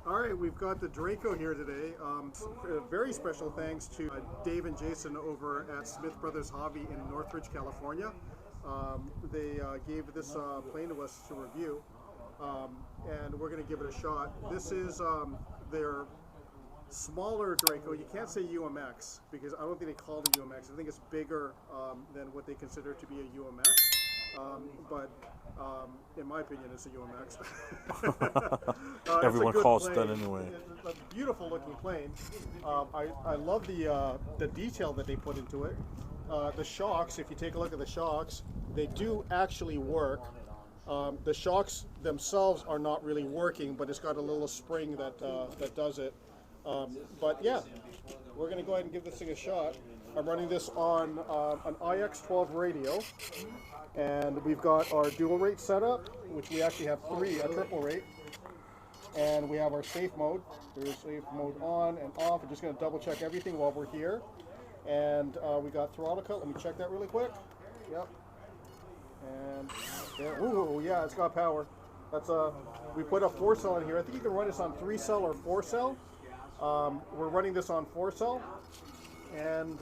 All right, we've got the Draco here today. Very special thanks to Dave and Jason over at Smith Brothers Hobby in Northridge, California. They gave this plane to us to review, and we're going to give it a shot. This is their smaller Draco. You can't say UMX because I don't think they call it UMX. I think it's bigger than what they consider to be a UMX. But in my opinion, it's a UMX. Everyone calls it that anyway. It's a beautiful looking plane. I love the detail that they put into it. The shocks, if you take a look at the shocks, they do actually work. The shocks themselves are not really working, but it's got a little spring that does it. But yeah, we're going to go ahead and give this thing a shot. I'm running this on an IX12 radio, and we've got our dual rate setup, which we actually have three, a triple rate, and we have our safe mode. There's safe mode on and off. I'm just going to double check everything while we're here. And we got throttle cut. Let me check that really quick. Yep. And yeah, ooh, yeah, it's got power. That's we put a 4-cell in here. I think you can run this on 3-cell or 4-cell. We're running this on 4-cell. And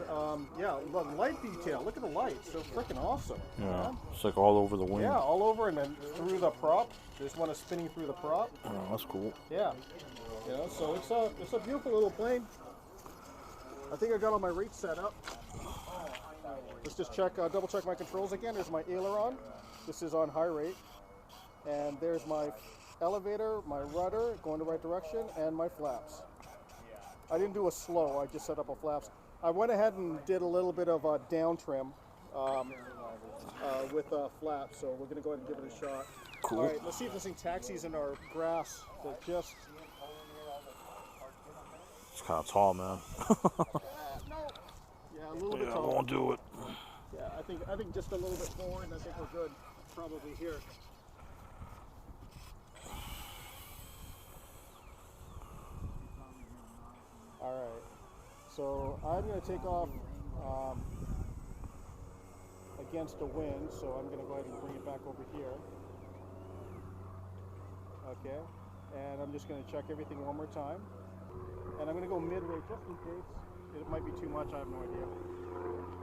yeah, the light detail. Look at the lights. They're freaking awesome. Yeah, man. It's like all over the wing. Yeah, all over, and then through the prop. There's one is spinning through the prop. Oh, that's cool. Yeah, you know, so it's a beautiful little plane. I think I got all my rates set up. Let's just check, double check my controls again. There's my aileron. This is on high rate, and there's my elevator, my rudder going the right direction, and my flaps. I didn't do a slow. I just set up a flaps. I went ahead and did a little bit of a down trim with flaps, so we're going to go ahead and give it a shot. Cool. All right, let's see if this thing taxis in our grass. Just... It's kind of tall, man. no. Yeah, a little bit tall. I won't do it. Yeah, I think just a little bit forward, and I think we're good. Probably here. All right. So I'm going to take off against the wind, so I'm going to go ahead and bring it back over here. Okay. And I'm just going to check everything one more time. And I'm going to go mid-rate just in case. It might be too much, I have no idea.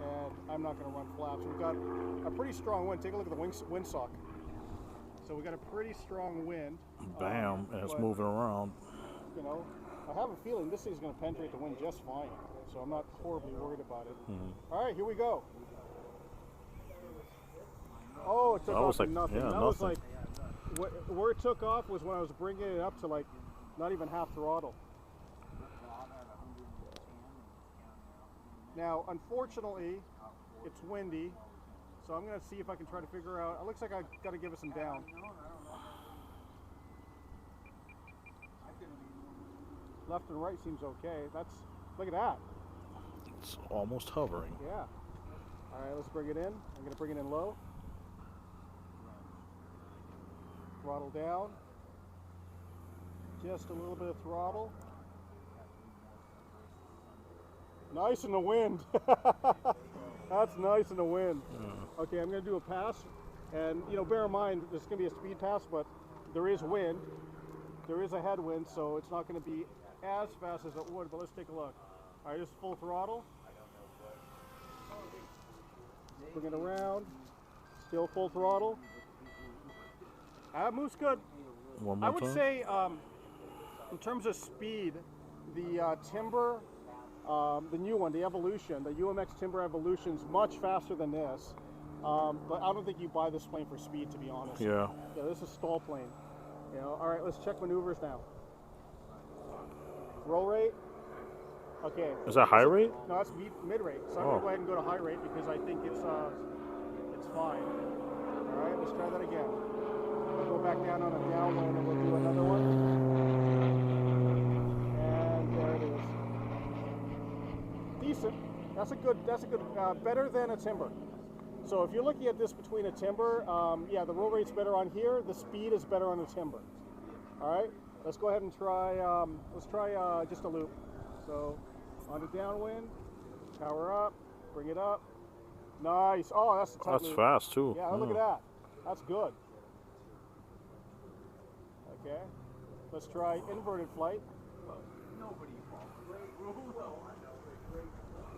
And I'm not going to run flaps. We've got a pretty strong wind. Take a look at the windsock. So we've got a pretty strong wind. Bam, and it's moving around. You know, I have a feeling this thing's going to penetrate the wind just fine. So I'm not horribly worried about it. All right, here we go. Oh, it took off like nothing. Yeah, that nothing. was like, where it took off was when I was bringing it up to like not even half throttle. Now, unfortunately, it's windy, so I'm going to see if I can try to figure out. It looks like I've got to give it some down. Left and right seems okay. Look at that. It's almost hovering. Yeah. All right, let's bring it in. I'm going to bring it in low. Throttle down. Just a little bit of throttle. Nice in the wind. That's nice in the wind. Yeah. Okay, I'm going to do a pass. And, you know, bear in mind, this is going to be a speed pass, but there is wind. There is a headwind, so it's not going to be as fast as it would, but let's take a look. All right, just full throttle. Bring it around. Still full throttle. That moves good. One more I would time. say, in terms of speed, the Timber, the new one, the Evolution, the UMX Timber Evolution is much faster than this. But I don't think you buy this plane for speed, to be honest. Yeah. Yeah, this is a stall plane. You know, all right, let's check maneuvers now. Roll rate. Okay. Is that high rate? No, that's mid rate. So I'm gonna go ahead and go to high rate because I think it's fine. All right, let's try that again. We'll go back down on a downwind and we'll do another one. And there it is. Decent. That's a good. Better than a Timber. So if you're looking at this between a Timber, yeah, the roll rate's better on here. The speed is better on the Timber. All right. Let's go ahead and try. Let's try just a loop. So on the downwind, power up, bring it up. Nice. Oh, that's a tight That's loop. fast too. Yeah, look at that. That's good. Okay. Let's try inverted flight.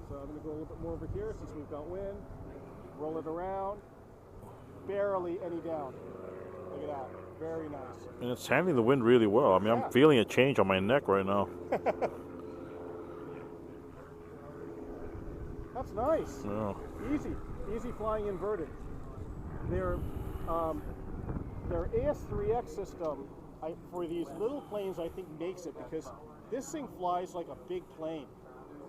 So I'm going to go a little bit more over here since we've got wind. Roll it around. Barely any down. Look at that. Very nice. And it's handling the wind really well. I mean, Yeah. I'm feeling a change on my neck right now. That's nice. Yeah. Easy flying inverted. Their AS3X system for these little planes, I think, makes it, because this thing flies like a big plane.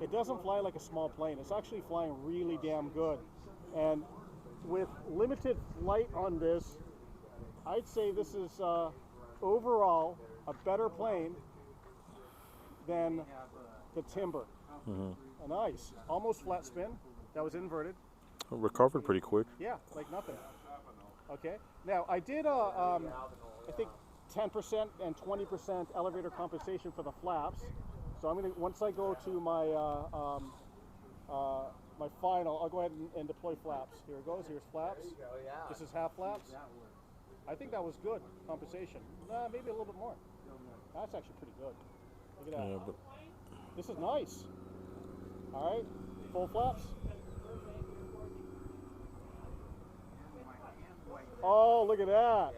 It doesn't fly like a small plane. It's actually flying really damn good. And with limited flight on this, I'd say this is overall a better plane than the Timber. Nice. Almost flat spin. That was inverted. It recovered pretty quick. Yeah, like nothing. Okay. Now, I did, I think, 10% and 20% elevator compensation for the flaps. So I'm going to, once I go to my my final, I'll go ahead and deploy flaps. Here it goes. Here's flaps. This is half flaps. I think that was good compensation. Maybe a little bit more. That's actually pretty good. Look at that. Yeah, but This is nice. All right, full flaps. Oh, look at that.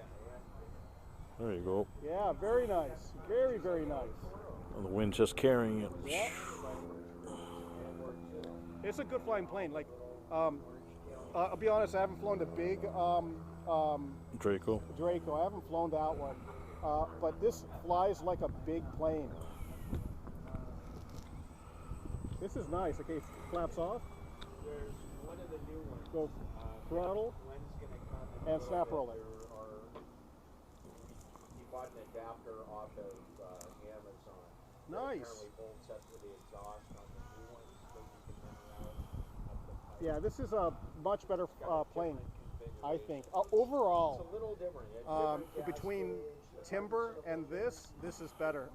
there you go. Yeah, very nice. Very, very nice. And the wind's just carrying it. Yeah. It's a good flying plane. Like, I'll be honest, I haven't flown the big Draco. Draco. I haven't flown that one. But this flies like a big plane. This is nice. Okay, flaps off. There's one of the new ones. Go throttle When's gonna come and snap roll it. You bought an adapter off of Amazon. Nice. Apparently bolts up to the exhaust on the new ones, so you can run around up the pipe. Yeah, this is a much better plane, I think. It's Overall, a little different. It's different gas between gauge. Timber and this is better.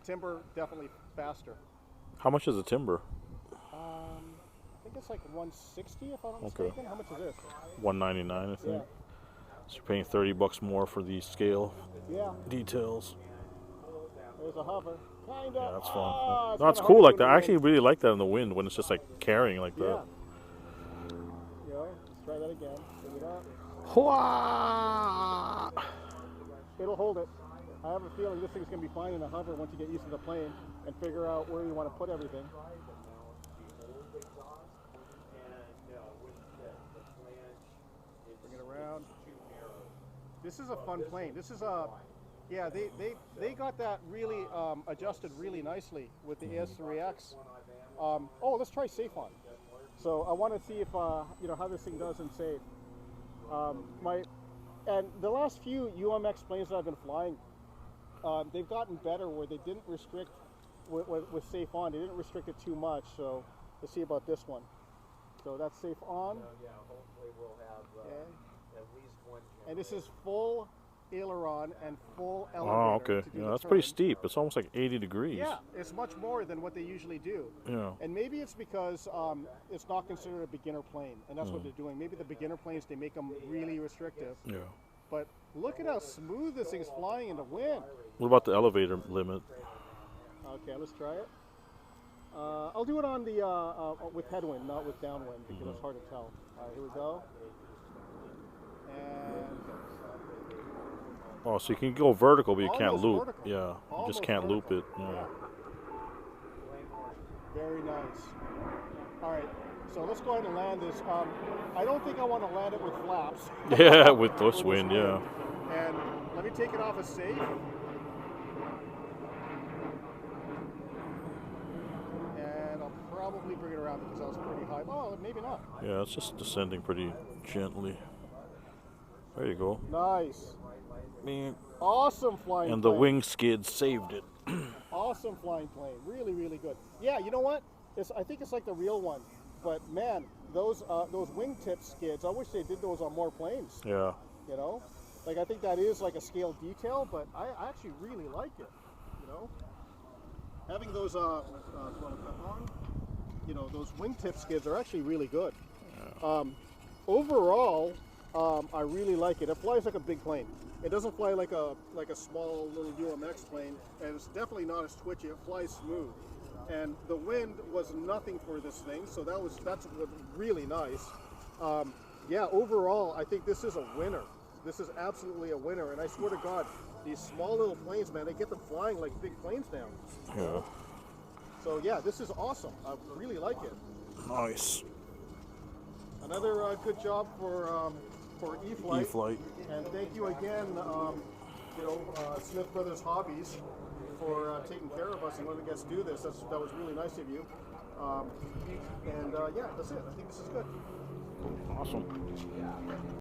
Timber definitely faster. How much is the Timber? I think it's like 160 if I'm not Okay. mistaken. How much is this? $199, I think. Yeah. So you're paying $30 more for the scale Yeah, details. there's a hover. Kind of. Yeah, that's fun. It's No, it's kinda cool hard like to that. I do. actually really like that in the wind when it's just like carrying like Yeah. that. Yeah, let's try that again. Bring it up. Hwah! It'll hold it. I have a feeling this thing's going to be fine in a hover once you get used to the plane and figure out where you want to put everything. Bring it around. This is a fun plane. This is a, yeah, they got that really adjusted really nicely with the AS3X. Oh, let's try safe on. So I want to see if, you know, how this thing does in safe. And the last few UMX planes that I've been flying, they've gotten better where they didn't restrict with safe on. They didn't restrict it too much. So let's see about this one. So that's safe on. Yeah, hopefully we'll have at least one. And this is full aileron and full elevator. Oh, okay. to do Yeah, the that's pretty turn. steep. It's almost like 80 degrees. Yeah, it's much more than what they usually do. Yeah. And maybe it's because it's not considered a beginner plane, and that's what they're doing. Maybe the beginner planes, they make them really restrictive. Yeah. But look at how smooth this thing's flying in the wind. What about the elevator limit? Okay, let's try it. I'll do it on the with headwind, not with downwind, because it's hard to tell. All right, here we go. And Oh, so you can go vertical, but you can't Almost loop. vertical. Yeah, you Almost just can't loop it. vertical. Yeah. very nice. All right, so let's go ahead and land this. I don't think I want to land it with flaps. Yeah, with this wind, yeah. And let me take it off as safe. And I'll probably bring it around because I was pretty high. Oh, maybe not. Yeah, it's just descending pretty gently. There you go. Nice. Man. Awesome flying And the plane. wing skid saved it. Awesome flying plane. Really, really good. Yeah, you know what? I think it's like the real one. But man, those wingtip skids, I wish they did those on more planes. Yeah. You know? Like, I think that is like a scale detail, but I actually really like it. You know? Having those, on, you know, those wingtip skids are actually really good. Overall, I really like it. It flies like a big plane. It doesn't fly like a small little UMX plane, and it's definitely not as twitchy. It flies smooth, and the wind was nothing for this thing, so that's really nice. Yeah, overall, I think this is a winner. This is absolutely a winner, and I swear to God, these small little planes, man, they get them flying like big planes now. Yeah. So yeah, this is awesome. I really like it. Nice. Another good job for E-Flite. E-Flite. And thank you again, Smith Brothers Hobbies, for taking care of us and letting us do this. That was really nice of you. Yeah, that's it. I think this is good. Awesome.